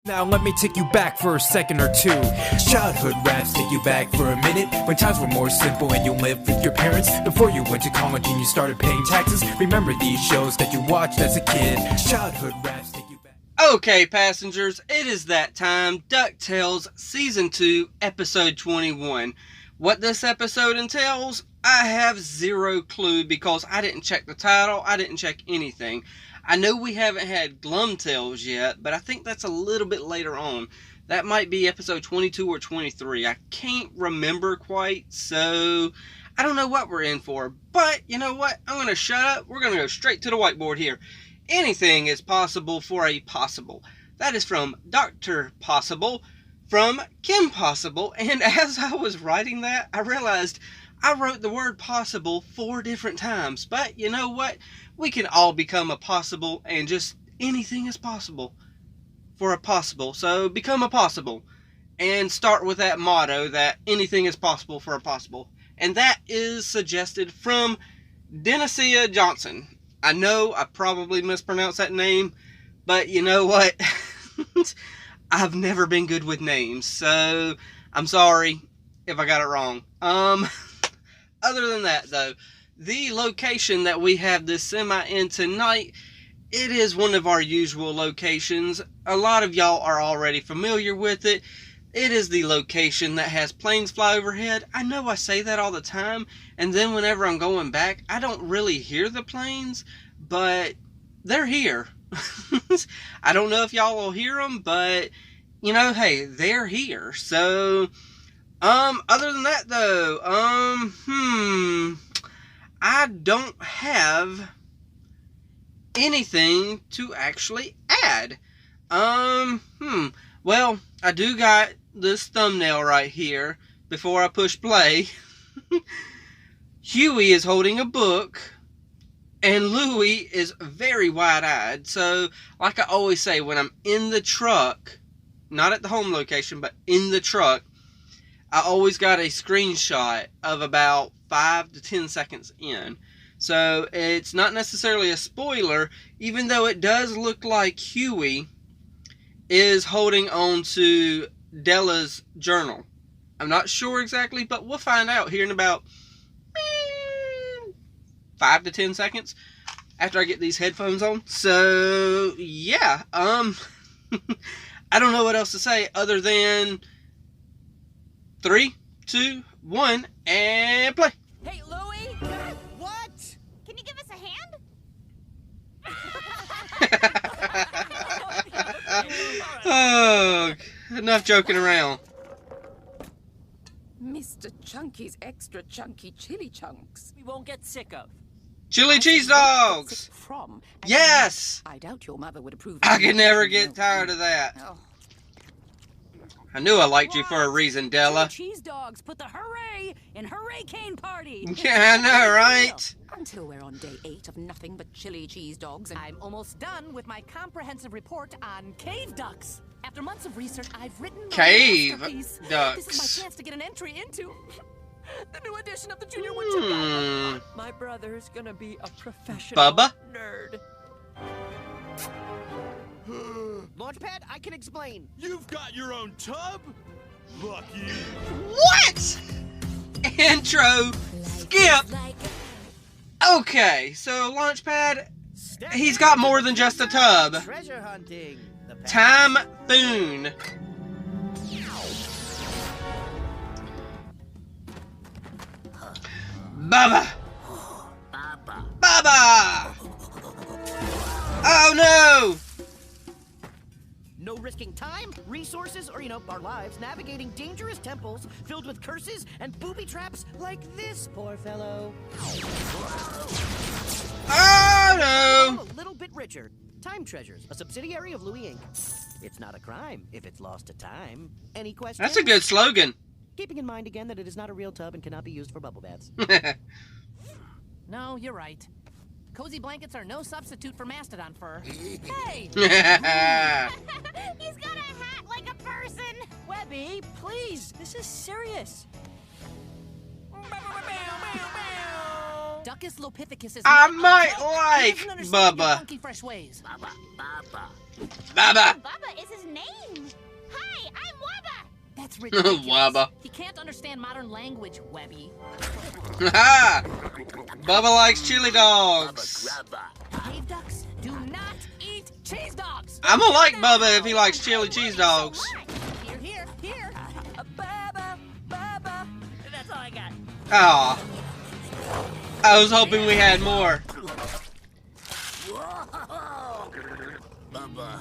Now let me take you back for a second or two. Childhood raps take you back for a minute, when times were more simple and you lived with your parents. Before you went to college and you started paying taxes. Remember these shows that you watched as a kid. Childhood raps take you back. Okay, passengers, it is that time. DuckTales Season 2, Episode 21. What this episode entails, I have zero clue because I didn't check the title, I didn't check anything. I know we haven't had Glumtales yet, but I think that's a little bit later on. That might be episode 22 or 23. I can't remember quite, so I don't know what we're in for. But, you know what? I'm going to shut up. We're going to go straight to the whiteboard here. Anything is possible for a possible. That is from Dr. Possible, from Kim Possible. And as I was writing that, I realized I wrote the word possible 4 different times. But you know what? We can all become a possible, and just anything is possible for a possible. So become a possible and start with that motto that anything is possible for a possible. And that is suggested from Denicia Johnson. I know I probably mispronounced that name, but you know what? I've never been good with names, so I'm sorry if I got it wrong. Other than that, though, the location that we have this semi in tonight, it is one of our usual locations. A lot of y'all are already familiar with it. It is the location that has planes fly overhead. I know I say that all the time, and then whenever I'm going back, I don't really hear the planes, but they're here. I don't know if y'all will hear them, but, you know, hey, they're here. So, other than that, though, I don't have anything to actually add. Well, I do got this thumbnail right here before I push play. Huey is holding a book, and Louie is very wide-eyed. So, like I always say, when I'm in the truck, not at the home location, but in the truck, I always got a screenshot of about 5 to 10 seconds in. So it's not necessarily a spoiler, even though it does look like Huey is holding on to Della's journal. I'm not sure exactly, but we'll find out here in about 5 to 10 seconds after I get these headphones on. So yeah, I don't know what else to say other than 3, 2, 1, and play. Hey, Louie! What? Can you give us a hand? Oh, enough joking around. Mr. Chunky's extra chunky chili chunks. We won't get sick of. Chili cheese dogs! From. Yes! I doubt your mother would approve. I can never get tired of that. Oh. I knew I liked you for a reason, Della. Cheese dogs put the hooray in Hurricane Party. Yeah, I know, right? Until we're on day 8 of nothing but chili cheese dogs and... I'm almost done with my comprehensive report on cave ducks. After months of research, I've written my Cave masterpiece. ducks. This is my chance to get an entry into the new edition of the Junior Woodchuck Guide. My brother's gonna be a professional Bubba? nerd. Launchpad, I can explain. You've got your own tub? Lucky. What? Intro skip. Okay, so Launchpad, he's got more than just a tub. Treasure hunting. Time Boone. Bubba. Bubba. Oh no. No risking time, resources, or, our lives navigating dangerous temples filled with curses and booby traps like this poor fellow. Oh no. A little bit richer. Time Treasures, a subsidiary of Louie Inc. It's not a crime if it's lost to time. Any questions? That's a good slogan. Keeping in mind again that it is not a real tub and cannot be used for bubble baths. No, you're right. Cozy blankets are no substitute for mastodon fur. Hey! He's got a hat like a person! Webby, please, this is serious. Duckus lopithecus is I not might a joke. like He doesn't understand your Bubba. funky fresh ways. Bubba. Bubba is his name. That's ridiculous. Wubba. He can't understand modern language, Webby. Ha! Bubba likes chili dogs. Cave ducks do not eat cheese dogs. I'm gonna like Bubba if he likes chili cheese dogs. Here. Bubba. That's all I got. Aw. I was hoping we had more. Bubba,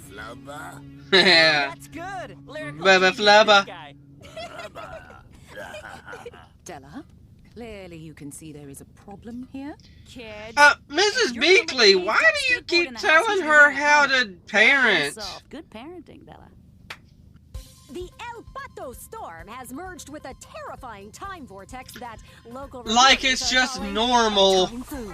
flubba. Yeah. That's good. Lyrical Bubba genius, flubba. this guy. Della, clearly you can see there is a problem here. Kids. Mrs. Beakley, why do you keep telling her how to parent? Good parenting, Della. The El Pato storm has merged with a terrifying time vortex that local Like it's just normal. Typhoon.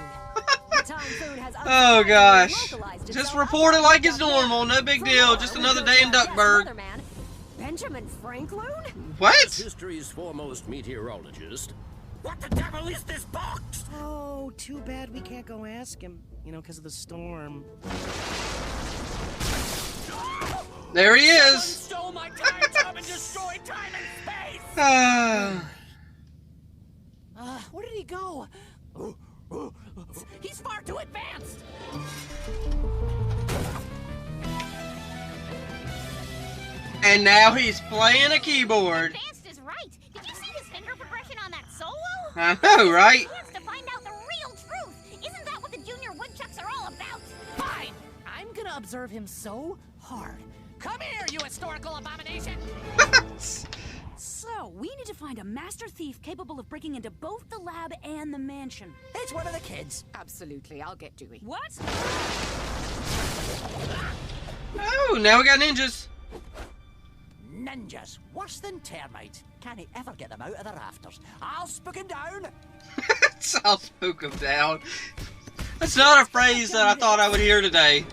The typhoon has Oh gosh. localized Just itself report it like it's outside of normal, no big For deal. more, Just we another go day to in our guest Duckburg. weatherman, Benjamin Franklin? What? History's foremost meteorologist. What the devil is this box? Oh, too bad we can't go ask him. You know, because of the storm. There he is. Stole my time tub and destroyed time and space! Where did he go? He's far too advanced. And now he's playing a keyboard. Advanced is right. Did you see his finger progression on that solo? I know, right? He wants to find out the real truth. Isn't that what the junior woodchucks are all about? Fine. I'm gonna observe him so hard. Come here, you historical abomination. So, we need to find a master thief capable of breaking into both the lab and the mansion. It's one of the kids. Absolutely, I'll get Dewey. What? Oh, now we got ninjas. Ninjas, worse than termites. Can't he ever get them out of the rafters? I'll spook him down. I'll spook him down. That's not a phrase that I thought I would hear today.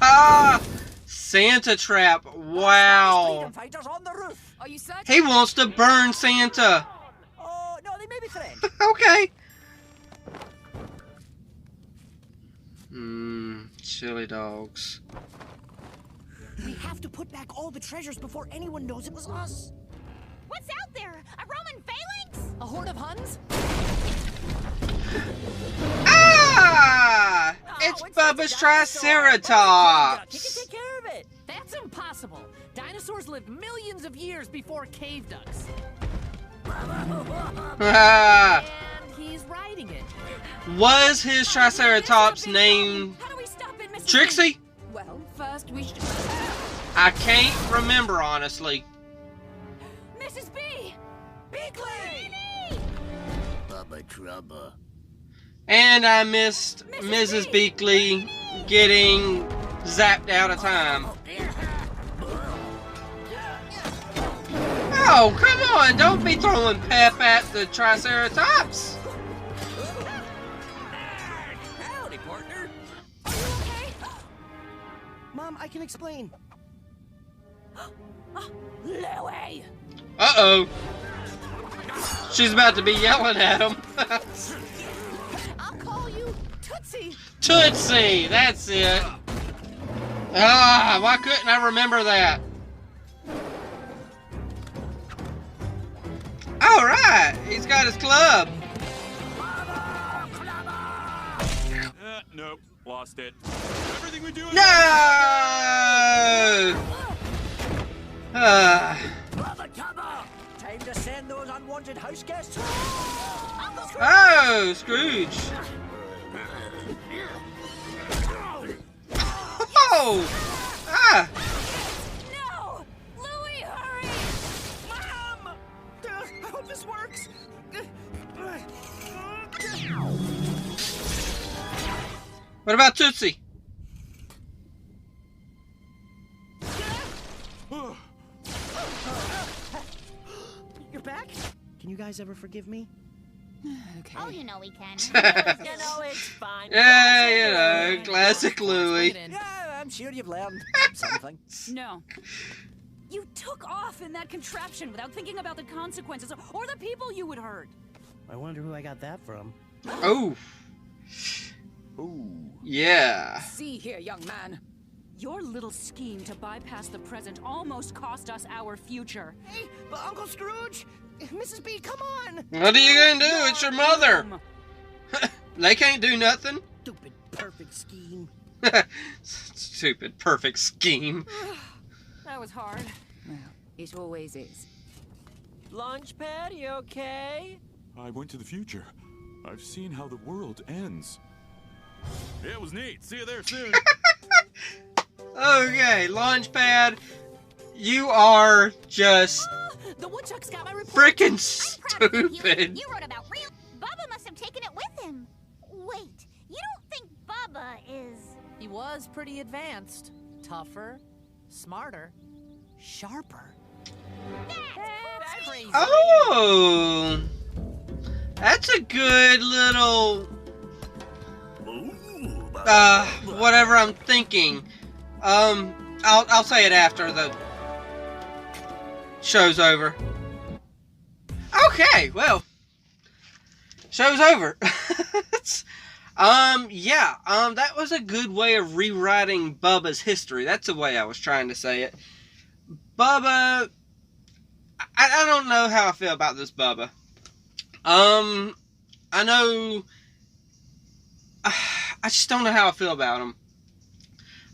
Ah! Santa trap. Wow. Freedom fighters on the roof. Are you certain? He wants to burn Santa. Oh, no, they may be friends. Okay. Chili dogs. We have to put back all the treasures before anyone knows it was us. What's out there? A Roman phalanx? A horde of Huns? Ah! It's Bubba's Triceratops. He can take care of it. That's impossible. Dinosaurs lived millions of years before cave ducks. Ah! And he's riding it. Was his Triceratops named How do we stop it, Mrs. Trixie? Well, first we should... I can't remember, honestly. Mrs. B! Beakley! Bubba Trubba. And I missed Mrs. Beakley getting zapped out of time. Oh, come on! Don't be throwing pep at the Triceratops! Howdy, partner. Are you okay? Mom, I can explain. Louie! Uh-oh. She's about to be yelling at him. I'll call you Tootsie. Tootsie! That's it. Ah, why couldn't I remember that? Alright, he's got his club. Nope, lost it. Everything we do is No! Ah. Bubba Tubba! Time to send those unwanted house guests. Oh, Scrooge. Oh! Ah! No! Louie, hurry! Mom! I hope this works. What about Tootsie? You're back? Can you guys ever forgive me? Okay. Oh, you know we can. You know, it's fine. Yeah, you know, classic Louie. Bring it in. Yeah, I'm sure you've learned something. No. You took off in that contraption without thinking about the consequences or the people you would hurt. I wonder who I got that from. Oh. Ooh. Yeah. See here, young man. Your little scheme to bypass the present almost cost us our future. Hey, but Uncle Scrooge, Mrs. B, come on. What are you gonna do? It's your mother. They can't do nothing. Stupid perfect scheme. Stupid perfect scheme. That was hard. Well, it always is. Launchpad, you okay? I went to the future. I've seen how the world ends. Yeah, it was neat. See you there soon. Okay, Launchpad, you are just The woodchuck's got my report. freaking I'm proud of you, Hilda. stupid. You wrote about real. Bubba must have taken it with him. Wait, you don't think Bubba is? He was pretty advanced. Tougher, smarter, sharper. That's crazy. Oh, that's a good little whatever I'm thinking. I'll say it after the show's over. Okay, well, show's over. That was a good way of rewriting Bubba's history. That's the way I was trying to say it. Bubba, I don't know how I feel about this Bubba. I know, I just don't know how I feel about him.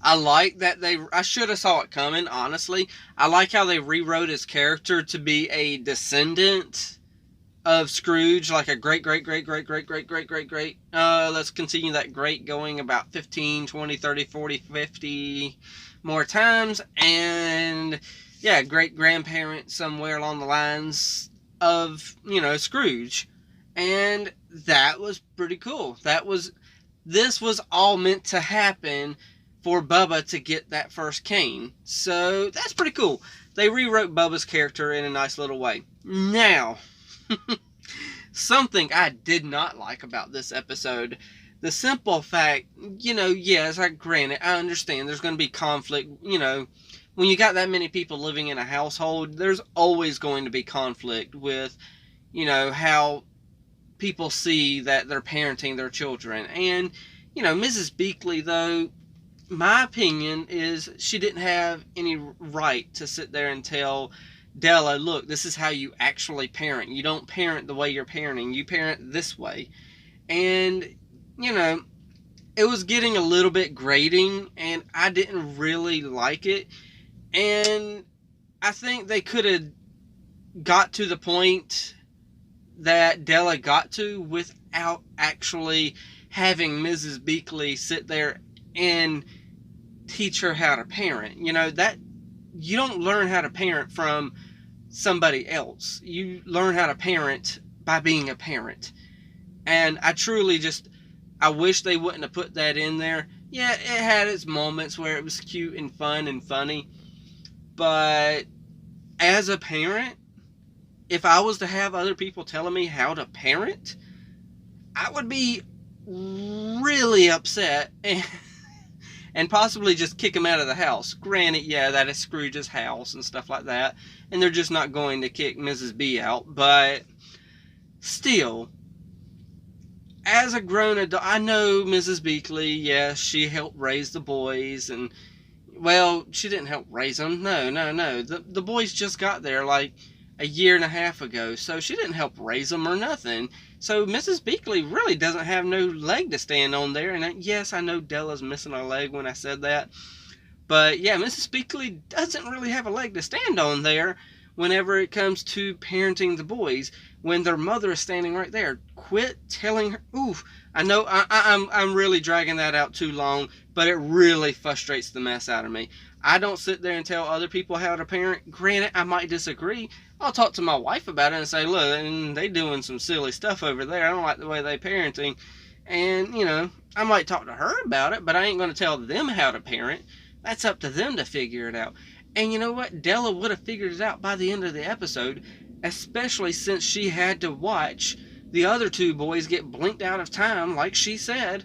I like that I should have saw it coming, honestly. I like how they rewrote his character to be a descendant of Scrooge, like a great. Let's continue that great going about 15, 20, 30, 40, 50 more times. And, yeah, great-grandparent somewhere along the lines of, Scrooge. And that was pretty cool. This was all meant to happen for Bubba to get that first cane. So, that's pretty cool. They rewrote Bubba's character in a nice little way. Now, something I did not like about this episode. The simple fact, yes, I understand there's going to be conflict. When you got that many people living in a household, there's always going to be conflict with, how people see that they're parenting their children. And, Mrs. Beakley, though, my opinion is she didn't have any right to sit there and tell Della, look, this is how you actually parent. You don't parent the way you're parenting. You parent this way. And, it was getting a little bit grating, and I didn't really like it. And I think they could have got to the point that Della got to without actually having Mrs. Beakley sit there and teach her how to parent. That you don't learn how to parent from somebody else. You learn how to parent by being a parent. And I truly I wish they wouldn't have put that in there. Yeah, it had its moments where it was cute and fun and funny. But as a parent, if I was to have other people telling me how to parent, I would be really upset and possibly just kick them out of the house. Granted, yeah, that is Scrooge's house and stuff like that, and they're just not going to kick Mrs. B out, but still, as a grown adult, I know Mrs. Beakley, yes, she helped raise the boys, and, well, she didn't help raise them, no, the boys just got there, like, a year and a half ago, so she didn't help raise them or nothing. So Mrs. Beakley really doesn't have no leg to stand on there. And yes, I know Della's missing a leg when I said that. But yeah, Mrs. Beakley doesn't really have a leg to stand on there whenever it comes to parenting the boys when their mother is standing right there. Quit telling her. Oof. I know I'm really dragging that out too long, but it really frustrates the mess out of me. I don't sit there and tell other people how to parent. Granted, I might disagree. I'll talk to my wife about it and say, look, they doing some silly stuff over there. I don't like the way they parenting. And, I might talk to her about it, but I ain't going to tell them how to parent. That's up to them to figure it out. And you know what? Della would have figured it out by the end of the episode, especially since she had to watch the other two boys get blinked out of time, like she said,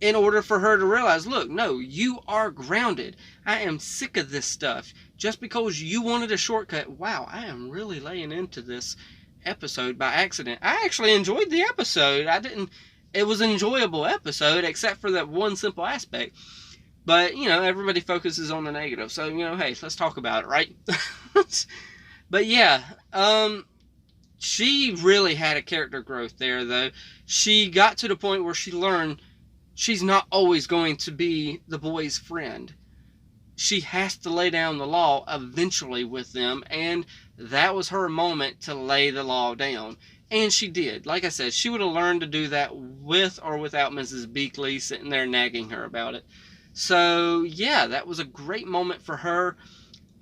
in order for her to realize, look, no, you are grounded. I am sick of this stuff. Just because you wanted a shortcut. Wow, I am really laying into this episode by accident. I actually enjoyed the episode. I didn't it was an enjoyable episode, except for that one simple aspect. But, you know, everybody focuses on the negative. So, you know, hey, let's talk about it, right? But yeah, she really had a character growth there, though. She got to the point where she learned she's not always going to be the boy's friend. She has to lay down the law eventually with them, and that was her moment to lay the law down. And she did. Like I said, she would have learned to do that with or without Mrs. Beakley sitting there nagging her about it. So, yeah, that was a great moment for her.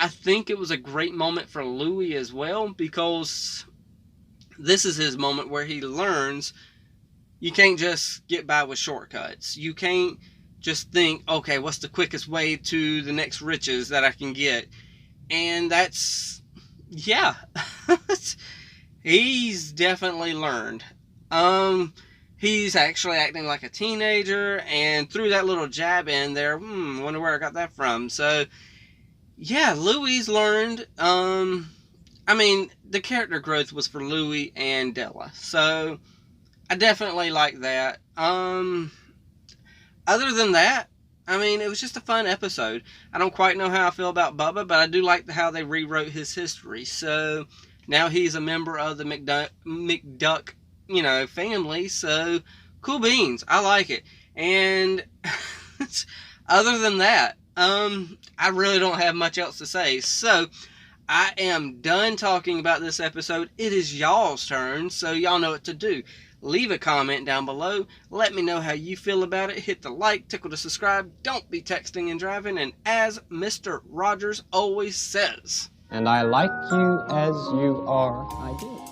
I think it was a great moment for Louis as well, because this is his moment where he learns you can't just get by with shortcuts. You can't just think, okay, what's the quickest way to the next riches that I can get? And that's, yeah, he's definitely learned. He's actually acting like a teenager, and threw that little jab in there. Wonder where I got that from. So, yeah, Louis learned. I mean, the character growth was for Louis and Della. So, I definitely like that. Other than that, I mean, it was just a fun episode. I don't quite know how I feel about Bubba, but I do like how they rewrote his history. So, now he's a member of the McDuck, you know, family. So, cool beans. I like it. And other than that, I really don't have much else to say. So, I am done talking about this episode. It is y'all's turn, so y'all know what to do. Leave a comment down below. Let me know how you feel about it. Hit the like, tickle to subscribe. Don't be texting and driving. And as Mr. Rogers always says, and I like you as you are, I do.